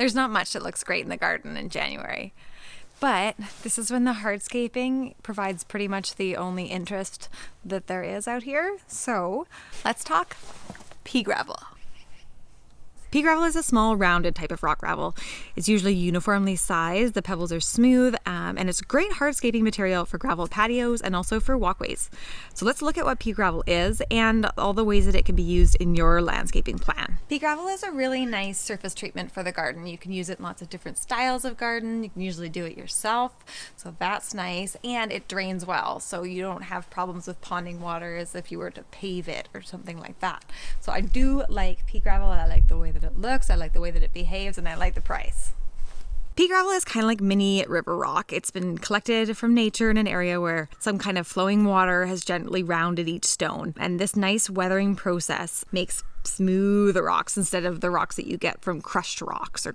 There's not much that looks great in the garden in January. But this is when the hardscaping provides pretty much the only interest that there is out here. So let's talk pea gravel. Pea gravel is a small, rounded type of rock gravel. It's usually uniformly sized, the pebbles are smooth, and it's great hardscaping material for gravel patios and also for walkways. So let's look at what pea gravel is and all the ways that it can be used in your landscaping plan. Pea gravel is a really nice surface treatment for the garden. You can use it in lots of different styles of garden. You can usually do it yourself, so that's nice, and it drains well, so you don't have problems with ponding water as if you were to pave it or something like that. So I do like pea gravel. I like the way that it looks, I like the way that it behaves, and I like the price. Pea gravel is kind of like mini river rock. It's been collected from nature in an area where some kind of flowing water has gently rounded each stone. And this nice weathering process makes smooth rocks instead of the rocks that you get from crushed rocks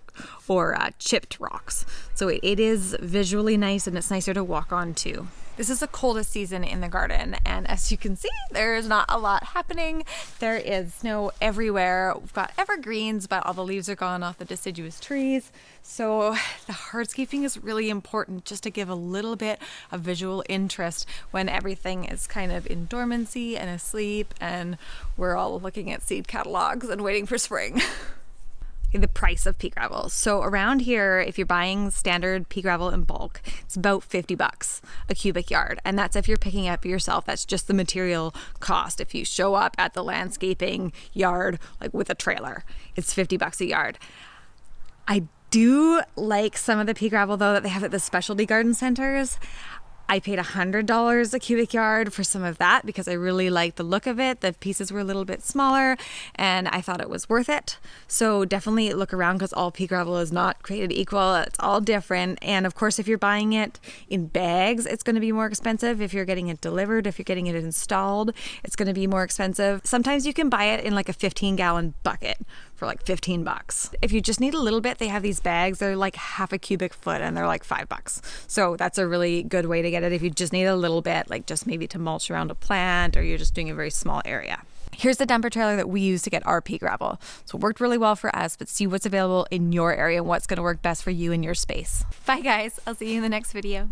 or chipped rocks. So it is visually nice, and it's nicer to walk on too. This is the coldest season in the garden, and as you can see, there's not a lot happening. There is snow everywhere. We've got evergreens, but all the leaves are gone off the deciduous trees. So the hardscaping is really important just to give a little bit of visual interest when everything is kind of in dormancy and asleep, and we're all looking at seed catalogs and waiting for spring. The price of pea gravel. So around here, if you're buying standard pea gravel in bulk, it's about $50 a cubic yard. And that's if you're picking it up yourself. That's just the material cost. If you show up at the landscaping yard, like with a trailer, it's $50 a yard. I do like some of the pea gravel though that they have at the specialty garden centers. I paid $100 a cubic yard for some of that because I really liked the look of it. The pieces were a little bit smaller and I thought it was worth it. So definitely look around because all pea gravel is not created equal. It's all different. And of course, if you're buying it in bags, it's going to be more expensive. If you're getting it delivered, if you're getting it installed, it's going to be more expensive. Sometimes you can buy it in like a 15-gallon bucket for like $15. If you just need a little bit, they have these bags. They're like half a cubic foot and they're like $5. So that's a really good way to get it if you just need a little bit, like just maybe to mulch around a plant or you're just doing a very small area. Here's the dumper trailer that we use to get our pea gravel. So it worked really well for us, but see what's available in your area and what's going to work best for you in your space. Bye guys, I'll see you in the next video.